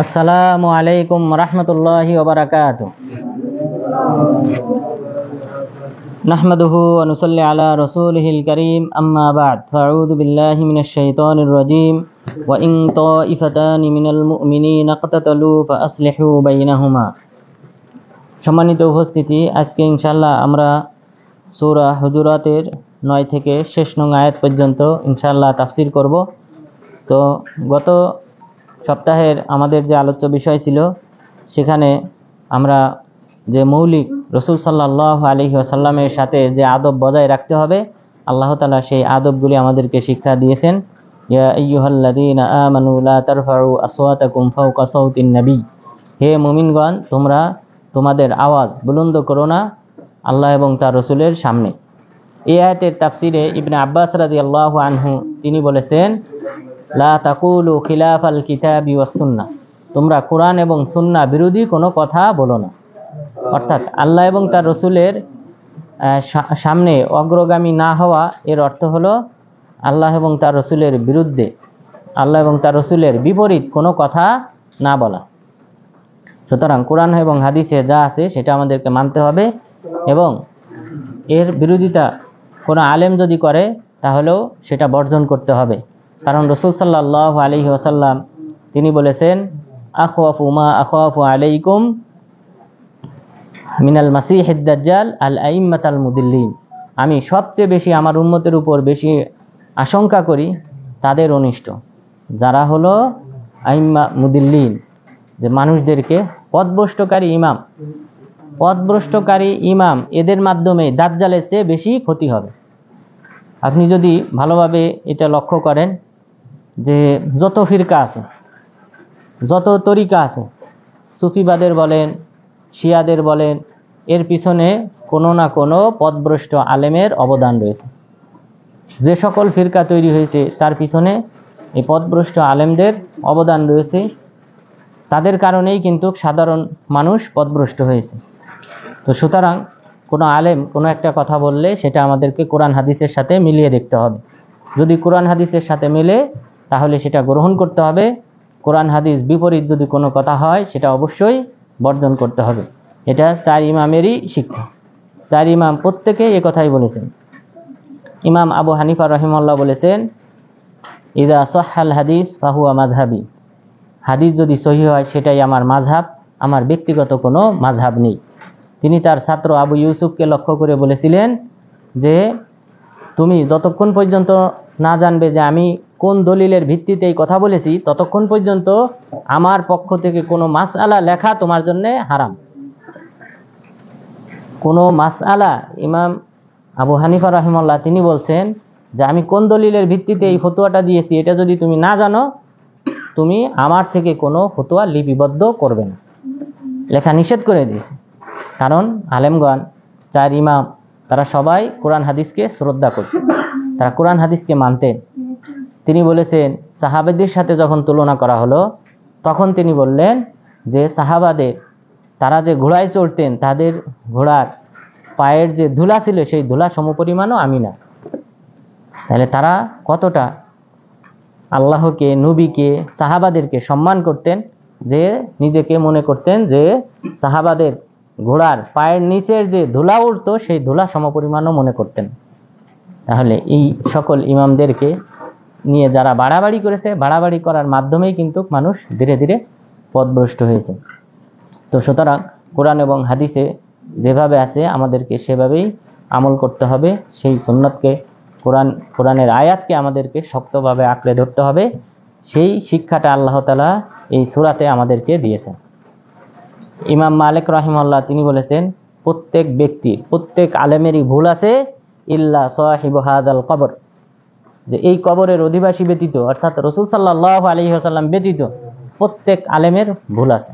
আসসালামু আলাইকুম রহমতুল্লাহি ওয়া বারাকাতুহু। নাহমাদুহু ওয়া নুসাল্লি আলা রাসূলিহিল কারীম, আম্মা বা'দ। ফাআউযু বিল্লাহি মিনাশ শাইতানির রাজীম। ওয়া ইন তাইফাতানি মিনাল মুমিনিনা ইকতাতালু ফাআসলিহু বাইনাহুমা। সম্মানিত উপস্থিতি, আজকে ইনশাআল্লাহ আমরা সূরা হুজুরাতের 9 থেকে শেষ নং আয়াত পর্যন্ত ইনশাআল্লাহ তাফসীর করব। তো গত সপ্তাহের আমাদের যে আলোচ্য বিষয় ছিল, সেখানে আমরা যে মৌলিক রাসূল সাল্লাল্লাহু আলাইহি ওয়াসাল্লামের সাথে যে আদব বজায় রাখতে হবে, আল্লাহ তাআলা সেই আদবগুলি আমাদেরকে শিক্ষা দিয়েছেন। ইয়া আইয়ুহাল্লাযীনা আমানু লা তারফাউ আসওয়াতাকুম ফাওকা সাওতিন নবী। হে মুমিনগণ, তোমরা তোমাদের আওয়াজ বুলন্দ করো না আল্লাহ এবং তার রাসূলের সামনে। এই আয়াতের তাফসিরে ইবনে আব্বাস রাদিয়াল্লাহু আনহু তিনি বলেছেন, লা তাকুলু খিলাফাল কিতাবি ওয়াস সুন্নাহ। তোমরা কোরআন এবং সুন্নাহ বিরোধী কোনো কথা বলো না। অর্থাৎ আল্লাহ এবং তার রাসূলের সামনে অগ্রগামী না হওয়া, এর অর্থ হলো আল্লাহ এবং তার রাসূলের বিরুদ্ধে, আল্লাহ এবং তার রাসূলের বিপরীত কোনো কথা না বলা। সুতরাং কোরআন এবং হাদিসে যা আছে সেটা আমাদেরকে মানতে হবে, এবং এর বিরোধিতা কোনো আলেম যদি করে তাহলেও সেটা বর্জন করতে হবে। কারণ রাসূল সাল্লাল্লাহু আলাইহি ওয়াসাল্লাম তিনি বলেছেন, আখওয়াফু মা আখাফু আলাইকুম মিনাল মাসিহিদ দাজ্জাল আল আইম্মাতাল মুদিল্লিন। আমি সবচেয়ে বেশি আমার উম্মতের উপর বেশি আশঙ্কা করি তাদের অনিষ্ট, যারা হলো আইম্মা মুদিল্লিন, যে মানুষদেরকে পথভ্রষ্টকারী ইমাম, এদের মাধ্যমে দাজ্জালের চেয়ে বেশি ক্ষতি হবে। আপনি যদি ভালোভাবে এটা লক্ষ্য করেন যে যত ফিরকা আছে, যত তরিকা আছে, সুফিবাদের বলেন, শিয়াদের বলেন, এর পিছনে কোনো না কোনো পথভ্রষ্ট আলেমের অবদান রয়েছে। যে সকল ফিরকা তৈরি হয়েছে তার পিছনে এই পথভ্রষ্ট আলেমদের অবদান রয়েছে। তাদের কারণেই কিন্তু সাধারণ মানুষ পথভ্রষ্ট হয়েছে। তো সুতরাং কোনো আলেম কোনো একটা কথা বললে সেটা আমাদেরকে কোরআন হাদিসের সাথে মিলিয়ে দেখতে হবে। যদি কোরআন হাদিসের সাথে মেলে তাহলে সেটা গ্রহণ করতে হবে। কোরআন হাদিস বিপরীত যদি কোনো কথা হয় সেটা অবশ্যই বর্জন করতে হবে। এটা 4 ইমামেরই শিক্ষা। 4 ইমাম প্রত্যেকে এ কথাই বলেছেন। ইমাম আবু হানিফা রাহিমাহুল্লাহ বলেছেন, ইযা সাহহাল হাদিস ফাহুয়া মাযহাবি। হাদিস যদি সহিহ হয় সেটাই আমার মাযহাব, আমার ব্যক্তিগত কোনো মাযহাব নেই। তিনি তার ছাত্র আবু ইউসুফকে লক্ষ্য করে বলেছিলেন যে, তুমি যতক্ষণ পর্যন্ত না জানবে যে আমি কোন দলিলের ভিত্তিতে এই কথা বলেছি, ততক্ষণ পর্যন্ত আমার পক্ষ থেকে কোনো মাসআলা লেখা তোমার জন্য হারাম। কোনো মাসআলা, ইমাম আবু হানিফা রাহিমাহুল্লাহ তিনি বলছেন যে আমি কোন দলিলের ভিত্তিতে এই ফতোয়াটা দিয়েছি এটা যদি তুমি না জানো, তুমি আমার থেকে কোনো ফতোয়া লিপিবদ্ধ করবে না, লেখা নিষেধ করে দিয়েছে। কারণ আলেমগণ 4 ইমাম তারা সবাই কোরআন হাদিসকে শ্রদ্ধা করতেন, তারা কোরআন হাদিসকে মানতেন। তিনি বলেছেন, সাহাবাদের সাথে যখন তুলনা করা হলো তখন তিনি বললেন যে সাহাবাদের তারা যে ঘোড়ায় চড়তেন, তাদের ঘোড়ার পায়ের যে ধুলা ছিল সেই ধুলা সমপরিমাণও আমি না। তাহলে তারা কতটা আল্লাহকে, নবীকে, সাহাবাদেরকে সম্মান করতেন, যে নিজেকে মনে করতেন যে সাহাবাদের ঘোড়ার পায়ের নিচের যে ধুলা উঠতো সেই ধুলা সমপরিমাণও মনে করতেন। তাহলে এই সকল ইমামদেরকে নিয়ে যারা বাড়াবাড়ি করেছে, বাড়াবাড়ি করার মাধ্যমেই কিন্তু মানুষ ধীরে ধীরে পথভ্রষ্ট হয়েছে। তো সুতরাং কোরআন এবং হাদিসে যেভাবে আছে আমাদেরকে সেভাবেই আমল করতে হবে। সেই সুন্নতকে, কোরআনের আয়াতকে আমাদেরকে শক্তভাবে আঁকড়ে ধরতে হবে। সেই শিক্ষাটা আল্লাহ তাআলা এই সূরাতে আমাদেরকে দিয়েছেন। ইমাম মালিক রাহিমাহুল্লাহ তিনি বলেছেন, প্রত্যেক ব্যক্তির, প্রত্যেক আলেমেরই ভুল আছে, ইল্লা সাহিবু হাদাল কবর। যে এই কবরের অধিবাসী ব্যতীত, অর্থাৎ রাসূল সাল্লাল্লাহু আলাইহি ওয়াসাল্লাম ব্যতীত প্রত্যেক আলেমের ভুল আছে।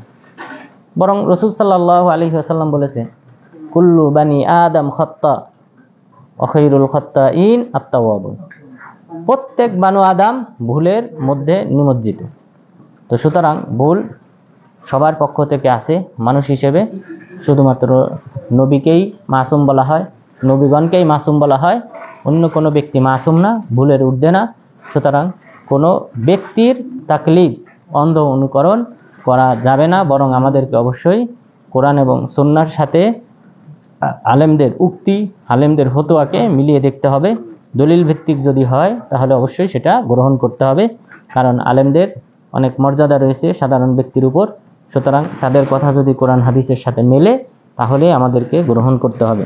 বরং রাসূল সাল্লাল্লাহু আলাইহি ওয়াসাল্লাম বলেছেন, কুল্লু বানি আদম খাত্তা ওয়া খায়রুল খাত্তাইন আত-তাওয়াবুন। প্রত্যেক বানু আদম ভুলের মধ্যে নিমজ্জিত। তো সুতরাং ভুল সবার পক্ষ থেকে আসে। মানুষ হিসেবে শুধুমাত্র নবীকেই মাসুম বলা হয়, নবীগণকেই মাসুম বলা হয়, অন্য কোনো ব্যক্তি মাসুম না, ভুলের ঊর্ধ্বে না। সুতরাং কোনো ব্যক্তির তাকলিদ, অন্ধ অনুকরণ করা যাবে না, বরং আমাদেরকে অবশ্যই কোরআন এবং সুন্নাহর সাথে আলেমদের উক্তি, আলেমদের ফতোয়াকে মিলিয়ে দেখতে হবে। দলিল ভিত্তিক যদি হয় তাহলে অবশ্যই সেটা গ্রহণ করতে হবে, কারণ আলেমদের অনেক মর্যাদা রয়েছে সাধারণ ব্যক্তির উপর। সুতরাং তাদের কথা যদি কোরআন হাদিসের সাথে মেলে তাহলে আমাদেরকে গ্রহণ করতে হবে,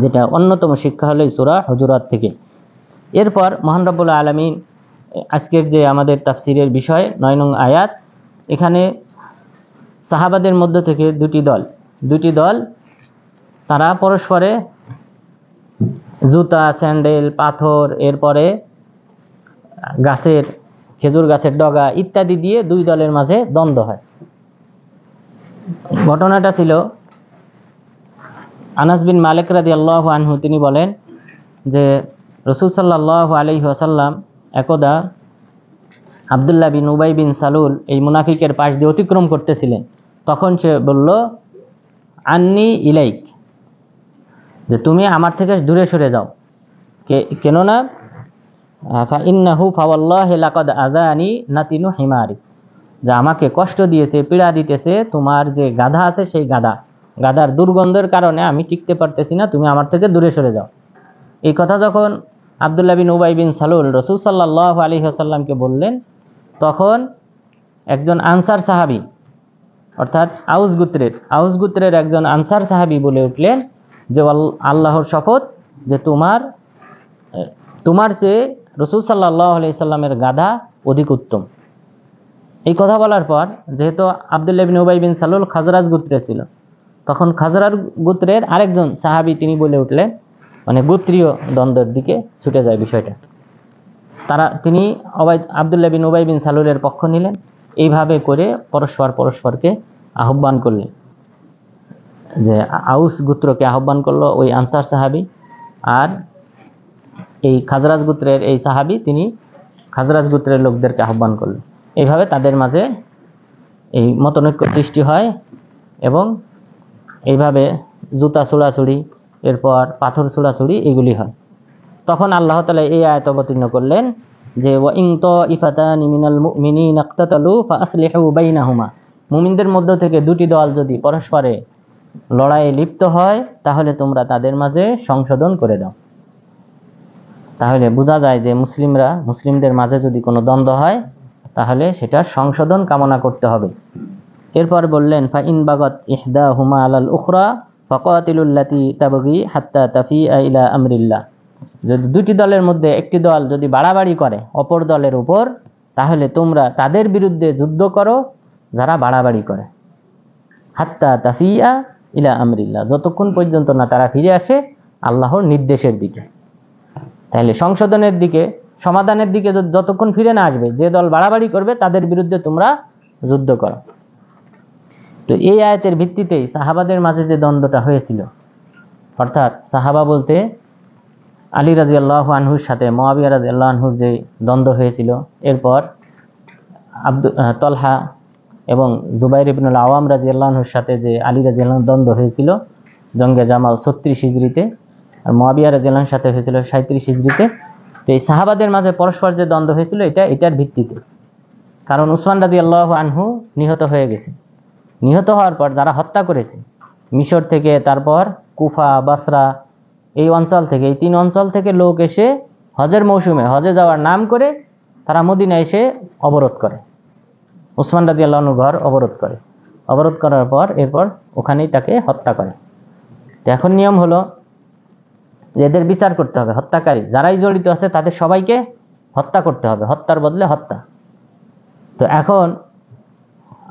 যেটা অন্যতম শিক্ষা হলো সূরা হুজুরাত থেকে। এরপর মহান রব্বুল আলামিন আজকের যে আমাদের তাফসিরের বিষয় ৯ নং আয়াত, এখানে সাহাবাদের মধ্য থেকে দুটি দল তারা পরস্পরে জুতা, স্যান্ডেল, পাথর, এরপরে খেজুর গাছের ডগা ইত্যাদি দিয়ে দুই দলের মাঝে দ্বন্দ্ব হয়। ঘটনাটা ছিল আনাস বিন মালিক রাদিয়াল্লাহু আনহু, তিনি বলেন যে রাসূল সাল্লাল্লাহু আলাইহি ওয়াসাল্লাম একদা আব্দুল্লাহ বিন উবাই বিন সালুল এই মুনাফিকের পাশ দিয়ে অতিক্রম করতেছিলেন। তখন সে বলল, আন্নি ইলাইক, যে তুমি আমার থেকে দূরে সরে যাও, কেননা ফাইন্নাহু ফাওয়াল্লাহি লাকাদ আযানি নাতিনু হিমারি, যে আমাকে কষ্ট দিয়েছে, পীড়া দিতেছে তোমার যে গাধা আছে সেই গাধার দুর্গন্ধের কারণে আমি টিকতে পারতেছি না, তুমি আমার থেকে দূরে সরে যাও। এই কথা যখন আব্দুল্লাহ বিন উবাই বিন সালুল রাসূল সাল্লাল্লাহু আলাইহি ওয়াসাল্লামকে বললেন, তখন একজন আনসার সাহাবী, অর্থাৎ আউস গোত্রের একজন আনসার সাহাবী বলে উঠলেন যে আল্লাহর শপথ, যে তোমার চেয়ে রাসূল সাল্লাল্লাহু আলাইহি সাল্লামের গাধা অধিক উত্তম। এই কথা বলার পর, যেহেতু আব্দুল্লাহ বিন উবাই বিন সালুল খাজরাজ গোত্রে ছিল, তখন খাজরাজ গোত্রের আরেকজন সাহাবী তিনি বলে উঠলেন, মানে গোত্রীয় দ্বন্দ্বের দিকে ছুটে যায় বিষয়টা। তিনি আব্দুল্লাহ বিন উবাই বিন সালুলের পক্ষ নিলেন। এইভাবে করে পরস্পরকে আহ্বান করলেন, যে আউস গোত্রকে আহ্বান করলো ওই আনসার সাহাবী, আর এই খাজরাজ গোত্রের এই সাহাবী তিনি খাজরাজ গোত্রের লোকদেরকে আহ্বান করলেন। এইভাবে তাদের মাঝে এই মতনৈক্য সৃষ্টি হয় এবং এইভাবে জুতা ছোড়াছুড়ি, এরপর পাথর ছোড়াছুড়ি এগুলি হয়। তখন আল্লাহ তাআলা এই আয়াত অবতীর্ণ করলেন যে ওয়াইন তাইফাতানি মিনাল মুমিনিনা ইকতাতালু ফাআসলিহু বাইনাহুমা, মুমিনদের মধ্য থেকে দুটি দল যদি পরস্পরে লড়াইয়ে লিপ্ত হয় তাহলে তোমরা তাদের মাঝে সংশোধন করে দাও। তাহলে বোঝা যায় যে মুসলিমদের মাঝে যদি কোনো দ্বন্দ্ব হয় তাহলে সেটা সংশোধন কামনা করতে হবে। এরপর বললেন, ফাইন বাগাত ইহদাহুমা আলাল উখরা ফাকাতিলুল্লাতি তাবগি হাত্তা তাফিআ ইলা আমরিল্লাহ, যদি দুটি দলের মধ্যে একটি দল যদি বাড়াবাড়ি করে অপর দলের উপর, তাহলে তোমরা তাদের বিরুদ্ধে যুদ্ধ করো যারা বাড়াবাড়ি করে, হাত্তা তাফিআ ইলা আমরিল্লাহ, যতক্ষণ পর্যন্ত না তারা ফিরে আসে আল্লাহর নির্দেশের দিকে। তাহলে সংশোধনের দিকে, সমাধানের দিকে যতক্ষণ ফিরে না আসবে, যে দল বাড়াবাড়ি করবে তাদের বিরুদ্ধে তোমরা যুদ্ধ করো। তো এই আয়াতের ভিত্তিতেই সাহাবাদের মাঝে যে দ্বন্দ্বটা হয়েছিল, অর্থাৎ সাহাবা বলতে আলী রাদিয়াল্লাহু আনহুর সাথে মুআবিয়া রাদিয়াল্লাহু আনহুর যে দ্বন্দ্ব হয়েছিল, এরপর তলহা এবং জুবাইর ইবনুল আওয়াম রাদিয়াল্লাহু আনহুর সাথে যে আলী রাদিয়াল্লাহু আনহুর দ্বন্দ্ব হয়েছিল জঙ্গে জামাল 36 হিজরিতে, আর মুআবিয়া রাদিয়াল্লাহু আনহুর সাথে হয়েছিল 37 হিজরিতে। তো এই সাহাবাদের মাঝে পরস্পর যে দ্বন্দ্ব হয়েছিল এটার ভিত্তিতে, কারণ উসমান রাদিয়াল্লাহু আনহু নিহত হয়ে গেছে। নিহত হওয়ার পর যারা হত্যা করেছে মিশর থেকে, তারপর কুফা, বাসরা, এই অঞ্চল থেকে, এই 3 অঞ্চল থেকে লোক এসে হজের মৌসুমে হজে যাওয়ার নাম করে তারা মদিনায় এসে অবরোধ করে, উসমান রাদিয়াল্লাহু আনহুর ঘর অবরোধ করার পর এরপর ওখানেই তাকে হত্যা করে। তো এখন নিয়ম হলো এদের বিচার করতে হবে, হত্যাকারী যারাই জড়িত আছে তাদের সবাইকে হত্যা করতে হবে, হত্যার বদলে হত্যা। তো এখন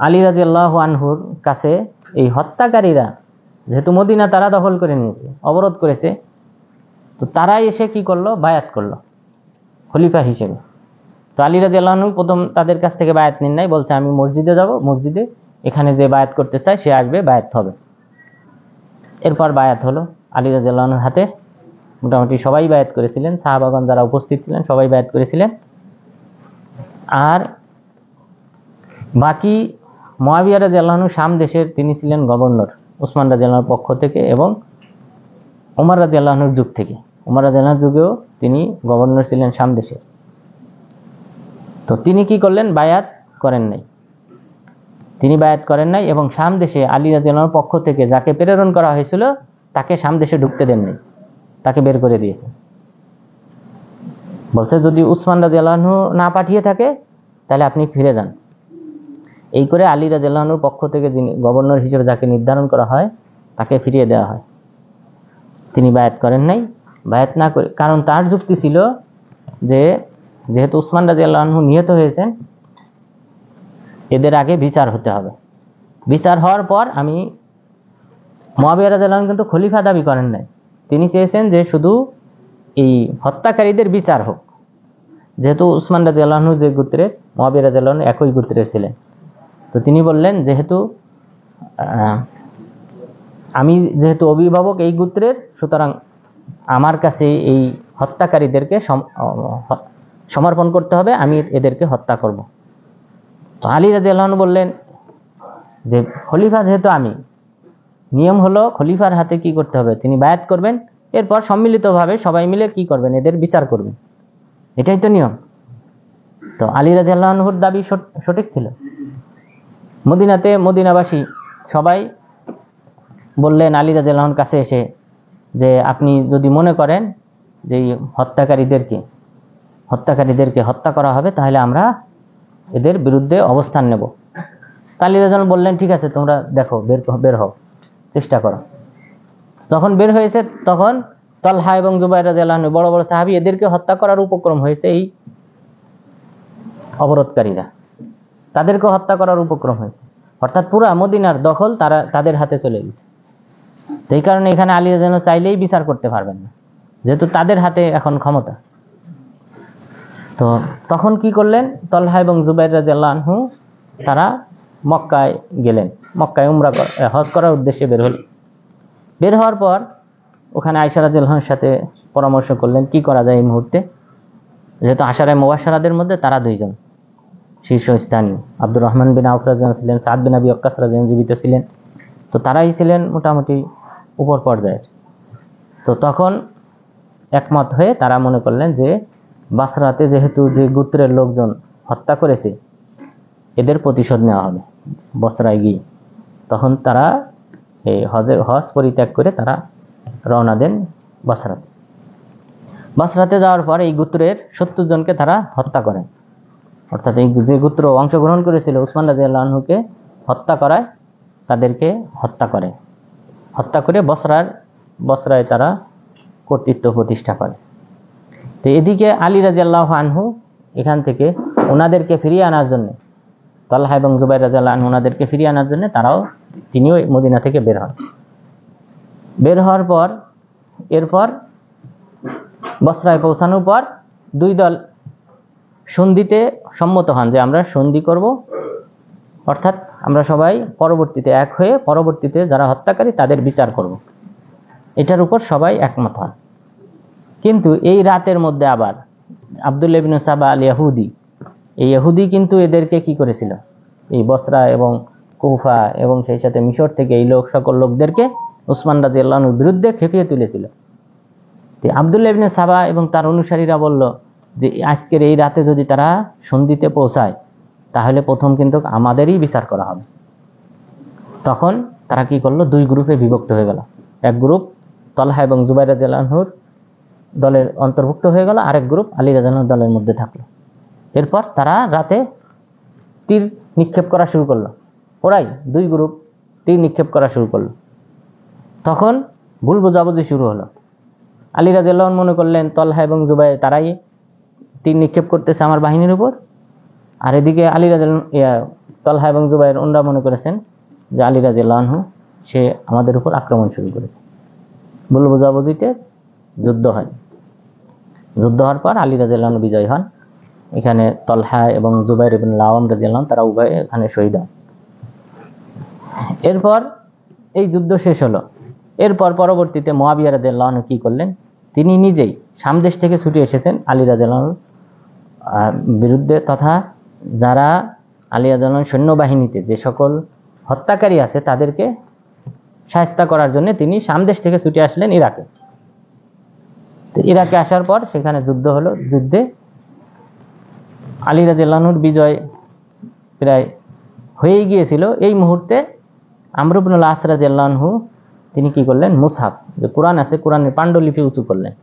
আলী রাদিয়াল্লাহু আনহুর কাছে এই হত্যাকারীরা, যেহেতু মদিনা তারা দখল করে নিয়েছে, অবরোধ করেছে, তো তারাই এসে কি করলো, বায়াত করলো খলিফা হিসেবে। তো আলী রাদিয়াল্লাহু আনহু প্রথম তাদের কাছ থেকে বায়াত নেন নাই, বলছে আমি মসজিদে যাব, মসজিদে এখানে যে বায়াত করতে চায় সে আসবে, বায়াত হবে। এরপর বায়াত হলো আলী রাদিয়াল্লাহু আনহুর হাতে, মোটামুটি সবাই বায়াত করেছিলেন, সাহাবাগণ যারা উপস্থিত ছিলেন সবাই বায়াত করেছিলেন। আর বাকি মুআবিয়া রাদিয়াল্লাহু আনহু শাম দেশের তিনি ছিলেন গভর্নর উসমান রাদিয়াল্লাহু আনহুর পক্ষ থেকে, এবং ওমর রাদিয়াল্লাহু আনহুর যুগ থেকে, ওমর রাদিয়াল্লাহু আনহুর যুগেও তিনি গভর্নর ছিলেন শাম দেশের। তো তিনি কি করলেন? বায়াত করেন নাই। তিনি বায়াত করেন নাই এবং শাম দেশে আলী রাদিয়াল্লাহু আনহুর পক্ষ থেকে যাকে প্রেরণ করা হয়েছিল তাকে শাম দেশে ঢুকতে দেননি, তাকে বের করে দিয়েছে। বলছে যদি উসমান রাদিয়াল্লাহু আনহু না পাঠিয়ে থাকে তাহলে আপনি ফিরে যান। এই করে আলী রাদিয়াল্লাহু আনহুর পক্ষ থেকে যিনি গভর্নর হিসেবে যাকে নির্ধারণ করা হয় তাকে ফিরিয়ে দেওয়া হয়। তিনি বায়াত করেন নাই। বায়াত না করে, কারণ তার যুক্তি ছিল যে যেহেতু উসমান রাদিয়াল্লাহু আনহু নিহত হয়েছেন, এদের আগে বিচার হতে হবে। বিচার হওয়ার পর আমি মুআবিয়া রাদিয়াল্লাহু আনহু কিন্তু খলিফা দাবি করেন নাই। তিনি চেয়েছেন যে শুধু এই হত্যাকারীদের বিচার হোক। যেহেতু উসমান রাদিয়াল্লাহু আনহু যে গোত্রের, মুআবিয়া রাদিয়াল্লাহু আনহু একই গোত্রের ছিলেন। তো তিনি বললেন যেহেতু আমি যেহেতু অভিভাবক এই গোত্রের, সুতরাং আমার কাছে এই হত্যাকারীদেরকে সমর্পণ করতে হবে, আমি এদেরকে হত্যা করব। তো আলী রাদিয়াল্লাহু আনহু বললেন যে খলিফা যেহেতু আমি, নিয়ম হলো খলিফার হাতে কি করতে হবে? তিনি বায়াত করবেন, এরপর সম্মিলিতভাবে সবাই মিলে কি করবেন? এদের বিচার করবেন, এটাই তো নিয়ম। তো আলী রাদিয়াল্লাহু আনহুর দাবি সঠিক ছিল। মদিনাতে মদিনাবাসী সবাই বললেন আলী রাদিয়াল্লাহু আনহুর কাছে এসে যে আপনি যদি মনে করেন যে হত্যাকারীদেরকে হত্যা করা হবে তাহলে আমরা এদের বিরুদ্ধে অবস্থান নেব। আলী রাদিয়াল্লাহু আনহু বললেন ঠিক আছে, তোমরা দেখো, বের হও, চেষ্টা করো। তখন বের হয়েছে, তখন তালহা এবং জুবাইর রাদিয়াল্লাহু আনহু বড় বড় সাহাবী, এদেরকে হত্যা করার উপক্রম হয়েছে। এই অবরোধকারীরা, তাদেরকে হত্যা করার উপক্রম হয়েছে, অর্থাৎ পুরা মদিনার দখল তাদের হাতে চলে গেছে। তো এই কারণে এখানে আলী রাদিয়াল্লাহু আনহু চাইলেই বিচার করতে পারবেন না, যেহেতু তাদের হাতে এখন ক্ষমতা। তো তখন কি করলেন? তালহা এবং জুবাইর রাদিয়াল্লাহু আনহু তারা মক্কায় গেলেন, মক্কায় হজ করার উদ্দেশ্যে বের হলেন। বের হওয়ার পর ওখানে আয়েশা রাদিয়াল্লাহু আনহার সাথে পরামর্শ করলেন কি করা যায় এই মুহূর্তে। যেহেতু আশারায়ে মুবাশশারাদের মধ্যে তারা দুইজন শীর্ষস্থানীয়, আব্দুর রহমান বিন আউফ রাদিয়াল্লাহু ছিলেন, সাদ বিন আবি ওয়াক্কাস রাদিয়াল্লাহু জীবিত ছিলেন, তো তারাই ছিলেন মোটামুটি উপর পর্যায়ের। তো তখন একমত হয়ে তারা মনে করলেন যে বাসরাতে যেহেতু যে গোত্রের লোকজন হত্যা করেছে, এদের প্রতিশোধ নেওয়া হবে বসরায় গিয়ে। তখন তারা এই হজ পরিত্যাগ করে তারা রওনা দেন বাসরাতে। বাসরাতে যাওয়ার পর এই গোত্রের 70 জনকে তারা হত্যা করেন, অর্থাৎ এই যে গোত্র অংশগ্রহণ করেছিল উসমান রাদিয়াল্লাহু আনহুকে হত্যা করায়, তাদেরকে হত্যা করে বসরায় তারা কর্তৃত্ব প্রতিষ্ঠা করে। তো এদিকে আলী রাদিয়াল্লাহু আনহু এখান থেকে ওনাদেরকে ফিরিয়ে আনার জন্য, তালহা এবং জুবাইর রাদিয়াল্লাহু আনহু ওনাদেরকে ফিরিয়ে আনার জন্য তিনিও মদিনা থেকে বের হন। বের হওয়ার পর এরপর বসরায় পৌঁছানোর পর দুই দল সন্ধিতে সম্মত হন যে আমরা সন্ধি করব, অর্থাৎ আমরা সবাই পরবর্তীতে এক হয়ে পরবর্তীতে যারা হত্যাকারী তাদের বিচার করব, এটার উপর সবাই একমত হন। কিন্তু এই রাতের মধ্যে আবার আব্দুল্লাহ ইবনে সাবা আল ইহুদি, এই ইহুদি কিন্তু এদেরকে কি করেছিল? এই বসরা এবং কুফা এবং সেই সাথে মিশর থেকে এই সকল লোকদেরকে উসমান রাদিয়াল্লাহু আনহুর বিরুদ্ধে খেপিয়ে তুলেছিল। তো আব্দুল্লাহ ইবনে সাবা এবং তার অনুসারীরা বলল যে আজকের এই রাতে যদি তারা সন্ধিতে পৌঁছায় তাহলে প্রথম কিন্তু আমাদেরই বিচার করা হবে। তখন তারা কি করলো? দুই গ্রুপে বিভক্ত হয়ে গেল। এক গ্রুপ তালহা এবং জুবাইর রাদিয়াল্লাহু আনহুর দলের অন্তর্ভুক্ত হয়ে গেল, আরেক গ্রুপ আলী রাদিয়াল্লাহু আনহুর দলের মধ্যে থাকলো। এরপর তারা রাতে তীর নিক্ষেপ করা শুরু করলো, ওরাই দুই গ্রুপ তীর নিক্ষেপ করা শুরু করলো। তখন ভুল বোঝাবুঝি শুরু হলো। আলী রাদিয়াল্লাহু আনহু মনে করলেন তালহা এবং জুবাইর তারাই তীর নিক্ষেপ করতেছে আমার বাহিনীর উপর, আর এদিকে তালহা এবং জুবাইর ওনরা মনে করেছেন যে আলী রাদিয়াল্লাহু আনহু সে আমাদের উপর আক্রমণ শুরু করেছে। ভুল বোঝাবুঝিতে যুদ্ধ হয়। যুদ্ধ হওয়ার পর আলী রাদিয়াল্লাহু আনহু বিজয় হন। এখানে তালহা এবং জুবাইর ইবনে আওয়াম রাদিয়াল্লাহু আনহু তারা উভয়ে এখানে শহীদ হন। এরপর এই যুদ্ধ শেষ হলো। এরপর পরবর্তীতে মুআবিয়া রাদিয়াল্লাহু আনহু কি করলেন? তিনি নিজেই শাম দেশ থেকে ছুটে এসেছেন আলী রাদিয়াল্লাহু আনহুর বিরুদ্ধে, তথা যারা আলী রাদিয়াল্লাহু আনহুর সৈন্যবাহিনীতে যে সকল হত্যাকারী আছে তাদেরকে শায়েস্তা করার জন্য তিনি শাম দেশ থেকে ছুটে আসলেন ইরাকে। তো ইরাকে আসার পর সেখানে যুদ্ধ হলো। যুদ্ধে আলী রাদিয়াল্লাহু আনহুর বিজয় প্রায় হয়ে গিয়েছিল। এই মুহূর্তে আমর ইবনুল আস রাদিয়াল্লাহু আনহু তিনি কি করলেন, মুসহাফ যে কোরআন আছে, কোরআনের পাণ্ডুলিপি উঁচু করলেন,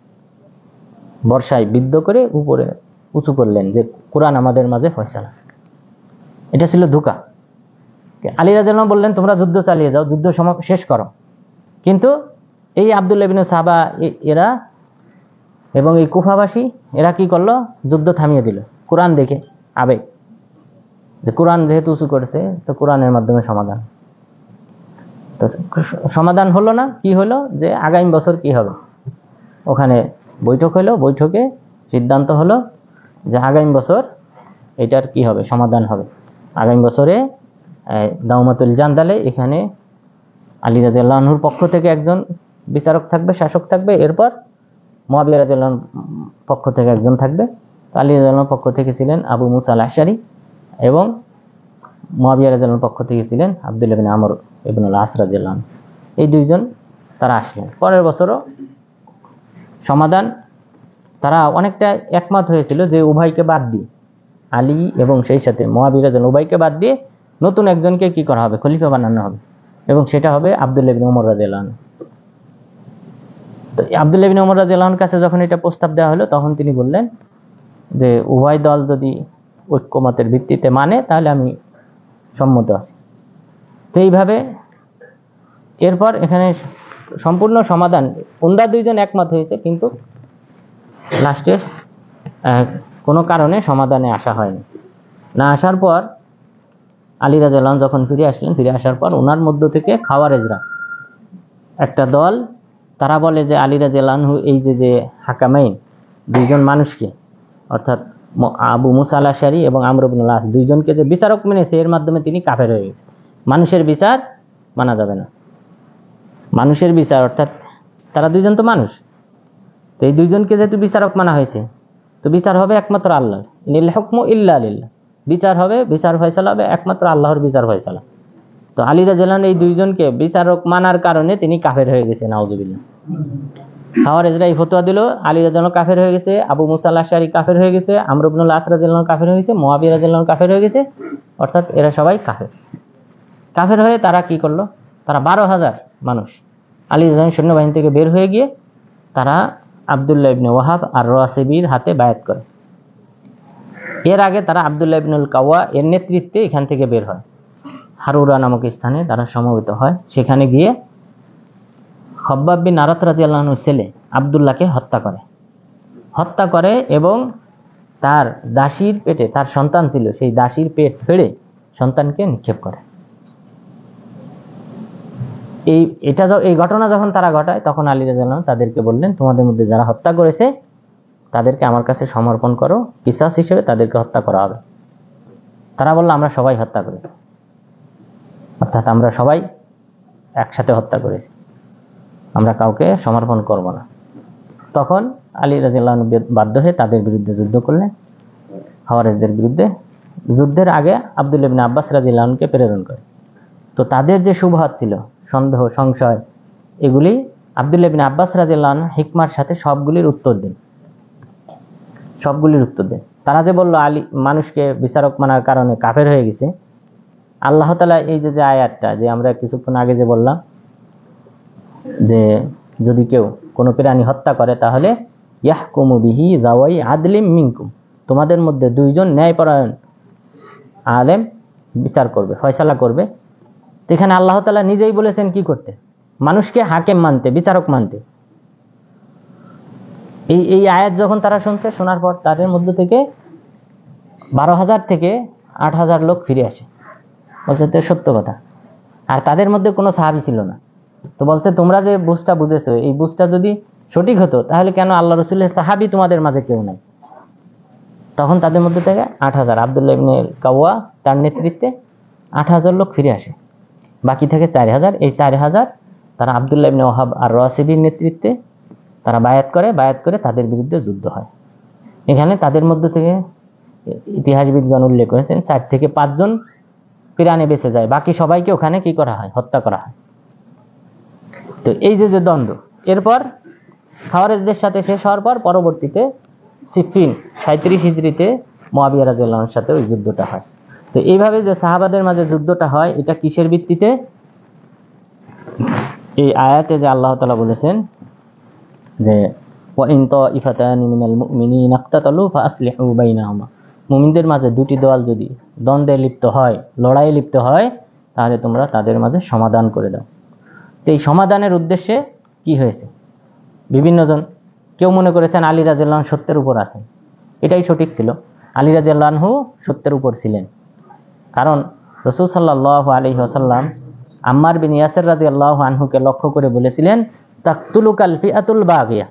বর্ষায় বিদ্ধ করে উপরে উঁচু করলেন যে কোরআন আমাদের মাঝে ফয়সালা। এটা ছিল ধোঁকা। আলী রাদিয়াল্লাহু আনহু বললেন, তোমরা যুদ্ধ চালিয়ে যাও, যুদ্ধ শেষ করো। কিন্তু এই আব্দুল্লাহ ইবনে সাবা এরা এবং এই কুফাবাসী এরা কি করলো, যুদ্ধ থামিয়ে দিল কোরআন দেখে, আবেগ, যে কোরআন যেহেতু উঁচু করেছে তো কোরআনের মাধ্যমে সমাধান। তো সমাধান হলো না, কি হলো যে আগামী বছর কি হবে, ওখানে বৈঠক হলো, বৈঠকে সিদ্ধান্ত হলো যে আগামী বছর এটার কি হবে, সমাধান হবে। আগামী বছরে দাওমাতুল জান্দালে এখানে আলী রাদিয়াল্লাহু আনহুর পক্ষ থেকে একজন বিচারক থাকবে, শাসক থাকবে, এরপর মুআবিয়া রাদিয়াল্লাহু আনহুর পক্ষ থেকে একজন থাকবে। আলী রাদিয়াল্লাহু আনহুর পক্ষ থেকে ছিলেন আবু মুসা আল আশআরী এবং মুআবিয়া রাদিয়াল্লাহু আনহুর পক্ষ থেকে ছিলেন আব্দুল্লাহ ইবনে আমর ইবনুল আস রাদিয়াল্লাহু আনহু। এই দুইজন তারা আসলেন। পরের বছরও সমাধান, তারা অনেকটা একমত হয়েছিল যে উভয়কে বাদ দিয়ে, আলী এবং সেই সাথে মুআবিয়া রাদিয়াল্লাহু আনহু উভয়কে বাদ দিয়ে নতুন একজনকে কি করা হবে, খলিফা বানানো হবে, এবং সেটা হবে আব্দুল্লাহ ইবনে ওমর রাদিয়াল্লাহু আনহু। তো আব্দুল্লাহ ইবনে ওমর রাদিয়াল্লাহু আনহুর কাছে যখন এটা প্রস্তাব দেওয়া হলো, তখন তিনি বললেন যে উভয় দল যদি ঐক্যমতের ভিত্তিতে মানে তাহলে আমি সম্মত আছি। তো এইভাবে এরপর এখানে সম্পূর্ণ সমাধান, ওনারা দুইজন একমত হয়েছে, কিন্তু লাস্টে কোনো কারণে সমাধানে আসা হয়নি। না আসার পর আলী রাদিয়াল্লাহু আনহু যখন ফিরে আসলেন, ফিরে আসার পর ওনার মধ্য থেকে খাওয়ারেজরা একটা দল, তারা বলে যে আলী রাদিয়াল্লাহু আনহু এই যে হাকামাইন দুইজন মানুষকে, অর্থাৎ আবু মুসা আল আশআরী এবং আমর ইবনুল আস দুইজনকে যে বিচারক মেনেছে, এর মাধ্যমে তিনি কাফের হয়ে গেছে। মানুষের বিচার মানা যাবে না, মানুষের বিচার, অর্থাৎ তারা দুইজন তো মানুষ, তো এই দুইজনকে যেহেতু বিচারক মানা হয়েছে, তো বিচার হবে একমাত্র আল্লাহ, ইনিল হুকমু ইল্লা লিল্লাহ, বিচার হবে, বিচার ফয়সালা হবে একমাত্র আল্লাহর বিচার ফয়সালা। তো আলী রাদিয়াল্লাহু আনহু এই দুইজনকে বিচারক মানার কারণে তিনি কাফের হয়ে গেছে, নাউজুবিল্লাহ। খাওয়ারেজরা এই ফতোয়া দিল, আলী রাদিয়াল্লাহু আনহু কাফের হয়ে গেছে, আবু মুসা আল আশআরী কাফের হয়ে গেছে, আমর ইবনুল আস রাদিয়াল্লাহু আনহু কাফের হয়ে গেছে, মুআবিয়া রাদিয়াল্লাহু আনহু কাফের হয়ে গেছে, অর্থাৎ এরা সবাই কাফের। কাফের হয়ে তারা কি করলো, তারা 12,000 মানুষ আলী রাদিয়াল্লাহু আনহু সৈন্যবাহিনী থেকে বের হয়ে গিয়ে তারা আব্দুল্লাহ ইবনে ওয়াহাব আর রাসিবির হাতে বায়াত করে। এর আগে তারা আব্দুল্লাহ ইবনুল কাওয়া এর নেতৃত্বে এখান থেকে বের হয়, হারুরা নামক স্থানে তারা সমবেত হয়। সেখানে গিয়ে খব্বাব বিন আরাত রাদিয়াল্লাহু আনহুর ছেলে আব্দুল্লাহকে হত্যা করে এবং তার দাসীর পেটে, তার সন্তান ছিল, সেই দাসীর পেট ফেড়ে সন্তানকে নিক্ষেপ করে। এই ঘটনা যখন তারা ঘটায়, তখন আলী রাদিয়াল্লাহু আনহু তাদেরকে বললেন, তোমাদের মধ্যে যারা হত্যা করেছে তাদেরকে আমার কাছে সমর্পণ করো, কিসাস হিসেবে তাদেরকে হত্যা করা হবে। তারা বলল, আমরা সবাই হত্যা করেছি, অর্থাৎ আমরা সবাই একসাথে হত্যা করেছি, আমরা কাউকে সমর্পণ করব না। তখন আলী রাদিয়াল্লাহু আনহু বাধ্য হয়ে তাদের বিরুদ্ধে যুদ্ধ করলেন, খাওয়ারেজদের বিরুদ্ধে। যুদ্ধের আগে আব্দুল্লাহ ইবনে আব্বাস রাদিয়াল্লাহু আনহুকে প্রেরণ করে। তো তাদের যে শুবহাত ছিল, সন্দেহ, সংশয়, এগুলি আব্দুল্লাহ ইবনে আব্বাস রাদিয়াল্লাহু আনহু হিকমার সাথে সবগুলির উত্তর দেন। তারা যে বলল আলী মানুষকে বিচারক মানার কারণে কাফের হয়ে গেছে, আল্লাহ তাআলা এই যে আয়াতটা যে আমরা কিছুক্ষণ আগে যে বললাম, যে যদি কেউ কোনো প্রাণী হত্যা করে তাহলে ইয়াহকুমু বিহি যাওয়াই আদলিম মিনকুম, তোমাদের মধ্যে দুইজন ন্যায়পরায়ণ আলেম বিচার করবে, ফয়সালা করবে। এখানে আল্লাহ তাআলা নিজেই বলেছেন কি করতে, মানুষকে হাকিম মানতে, বিচারক মানতে। এই আয়াত যখন তারা শুনছে, শোনার পর তাদের মধ্য থেকে 12,000 থেকে 8,000 লোক ফিরে আসে, বলছে তো সত্য কথা। আর তাদের মধ্যে কোনো সাহাবী ছিল না। তো বলছে, তোমরা যে বুঝটা বুঝেছো, এই বুঝটা যদি সঠিক হতো তাহলে কেন আল্লাহ রাসূলের সাহাবী তোমাদের মাঝে কেউ নাই? তখন তাদের মধ্যে থেকে 8,000, আব্দুল্লাহ ইবনে কাওয়া তার নেতৃত্বে 8,000 লোক ফিরে আসে, বাকি থেকে 4,000। এই 4,000 তারা আব্দুল্লাহ ইবনে ওয়াহাব আর রাসিবির নেতৃত্বে তারা বায়াত করে তাদের বিরুদ্ধে যুদ্ধ হয়। এখানে তাদের মধ্য থেকে ইতিহাসবিদগণ উল্লেখ করেছেন 4 থেকে 5 জন প্রাণে বেঁচে যায়, বাকি সবাইকে ওখানে কি করা হয়, হত্যা করা হয়। তো এই যে দ্বন্দ্ব, এরপর খাওয়ারেজদের সাথে শেষ হওয়ার পর পরবর্তীতে সিফিন 37 হিজরিতে মুআবিয়া রাদিয়াল্লাহু আনহুর সাথে ওই যুদ্ধটা হয়। তো এইভাবে যে সাহাবাদের মাঝে যুদ্ধটা হয় এটা কিসের ভিত্তিতে? এই আয়াতে যে আল্লাহ তাআলা বলেছেন যে ওয়া ইন তাইফাতানি মিনাল মুমিনিনা ইকতাতালু ফাআসলিহু বাইনাহুমা, মুমিনদের মাঝে দুটি দল যদি দ্বন্দ্বে লিপ্ত হয়, লড়াইয়ে লিপ্ত হয়, তাহলে তোমরা তাদের মাঝে সমাধান করে দাও। তো এই সমাধানের উদ্দেশ্যে কি হয়েছে? বিভিন্নজন, কেউ মনে করেছেন আলী রাদিয়াল্লাহু আনহু সত্যের উপর আছেন, এটাই সঠিক ছিল। আলী রাদিয়াল্লাহু আনহু সত্যের উপর ছিলেন, কারণ রাসূল সাল্লাল্লাহু আলাইহি ওয়াসাল্লাম আম্মার বিন ইয়াসির রাদিয়াল্লাহু আনহুকে লক্ষ্য করে বলেছিলেন, তাকতুলুকাল ফিআতুল বাগিয়া,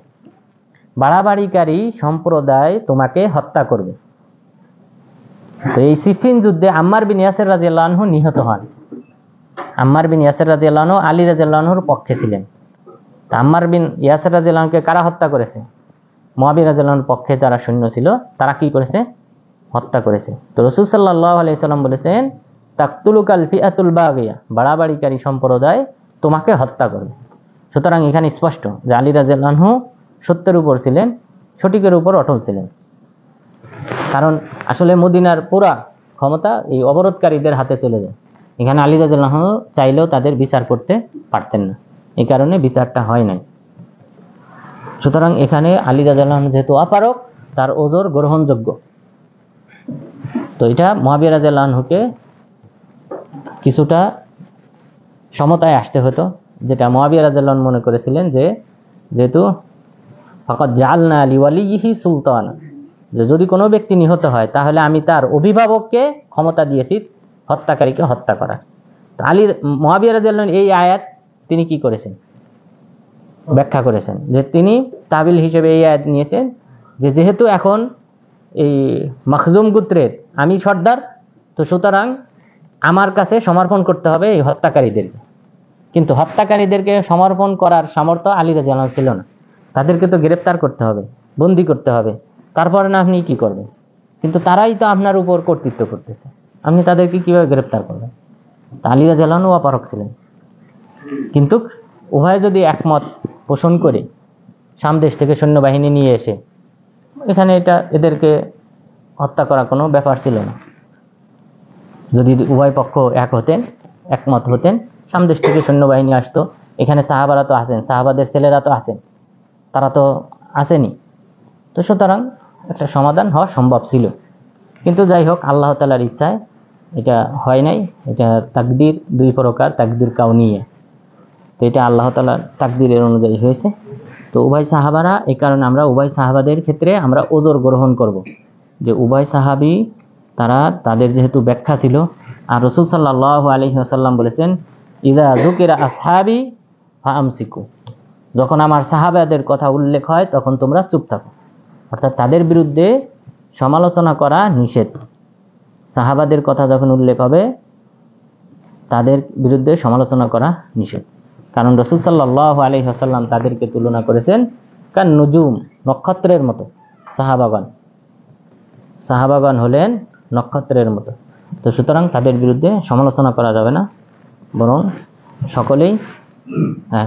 বাড়াবাড়িকারী সম্প্রদায় তোমাকে হত্যা করবে। তো এই সিফিন যুদ্ধে আম্মার বিন ইয়াসির রাদিয়াল্লাহু আনহু নিহত হন। আম্মার বিন ইয়াসির রাদিয়াল্লাহু আনহু আলী রাদিয়াল্লাহু আনহুর পক্ষে ছিলেন। তা আম্মার বিন ইয়াসির রাদিয়াল্লাহু আনহুকে কারা হত্যা করেছে? মুআবিয়া রাদিয়াল্লাহু আনহুর পক্ষে যারা সৈন্য ছিল তারা কি করেছে? হত্যা করেছে। তো রাসূল সাল্লাল্লাহু আলাইহি সাল্লাম বলেছেন, তাকতুলুকাল ফিআতুল বাগিয়া, বাড়াবাড়িকারী সম্প্রদায় তোমাকে হত্যা করবে। সুতরাং এখানে স্পষ্ট যে আলী রাদিয়াল্লাহু আনহু সত্যের উপর ছিলেন, সঠিকের উপর অটল ছিলেন। কারণ আসলে মদিনার পুরা ক্ষমতা এই অবরোধকারীদের হাতে চলে যায়। এখানে আলী রাদিয়াল্লাহু আনহু চাইলেও তাদের বিচার করতে পারতেন না, এই কারণে বিচারটা হয় নাই। সুতরাং এখানে আলী রাদিয়াল্লাহু আনহু যেহেতু অপারগ, তার ওজর গ্রহণযোগ্য। তো এটা মুআবিয়া রাদিয়াল্লাহু আনহুকে কিছুটা সমতায় আসতে হতো, যেটা মুআবিয়া রাদিয়াল্লাহু আনহু মনে করেছিলেন যে যেহেতু ফাকাদ জাআলনা লিওয়ালিহি সুলতানা, যে যদি কোনো ব্যক্তি নিহত হয় তাহলে আমি তার অভিভাবককে ক্ষমতা দিয়েছি হত্যাকারীকে হত্যা করার। তো মুআবিয়া রাদিয়াল্লাহু আনহু এই আয়াত তিনি কি করেছেন? ব্যাখ্যা করেছেন যে তিনি তাবিল হিসেবে এই আয়াত নিয়েছেন যে যেহেতু এখন এই মাখজুম গোত্রের আমি সর্দার, তো সুতরাং আমার কাছে সমর্পণ করতে হবে এই হত্যাকারীদেরকে। কিন্তু হত্যাকারীদেরকে সমর্পণ করার সামর্থ্য আলী রাদিয়াল্লাহু আনহু ছিল না। তাদেরকে তো গ্রেফতার করতে হবে, বন্দী করতে হবে, তারপরে না আপনি কি করবেন? কিন্তু তারাই তো আপনার উপর কর্তৃত্ব করতেছে, আপনি তাদেরকে কিভাবে গ্রেফতার করবেন? আলী রাদিয়াল্লাহু আনহু অপারগ ছিলেন। কিন্তু উভয়ে যদি একমত পোষণ করে শাম দেশ থেকে সৈন্যবাহিনী নিয়ে এসে এখানে এদেরকে হত্যা করা কোনো ব্যাপার ছিল না। যদি উভয় পক্ষ একমত হতেন, শাম দেশ থেকে সৈন্যবাহিনী আসতো, এখানে সাহাবারা তো আছেন, সাহাবাদের ছেলেরা তো আছেন, তারা তো আসেনি। তো সুতরাং একটা সমাধান হওয়া সম্ভব ছিল। কিন্তু যাই হোক, আল্লাহ তাআলার ইচ্ছায় এটা হয় নাই। এটা তাকদীর দুই প্রকার, তাকদীর কাউনিয়া। তো এটা আল্লাহ তাআলার তাকদীরের অনুযায়ী হয়েছে। তো উভয় সাহাবারা, এই কারণে আমরা উভয় সাহাবাদের ক্ষেত্রে আমরা ওজর গ্রহণ করব যে উভয় সাহাবী তাদের যেহেতু ব্যাখ্যা ছিল। আর রাসূল সাল্লাল্লাহু আলাইহি ওয়াসাল্লাম বলেছেন, ইযা যুকিরা আসহাবি ফাআমসিকু, যখন আমার সাহাবাদের কথা উল্লেখ হয় তখন তোমরা চুপ থাকো। অর্থাৎ তাদের বিরুদ্ধে সমালোচনা করা নিষেধ। সাহাবাদের কথা যখন উল্লেখ হবে তাদের বিরুদ্ধে সমালোচনা করা নিষেধ। কারণ রাসূল সাল্লাল্লাহু আলাইহি ওয়াসাল্লাম তাদেরকে তুলনা করেছেন কান নুজুম, নক্ষত্রের মতো। সাহাবাগণ হলেন নক্ষত্রের মতো। তো সুতরাং তাদের বিরুদ্ধে সমালোচনা করা যাবে না, বরং সকলেই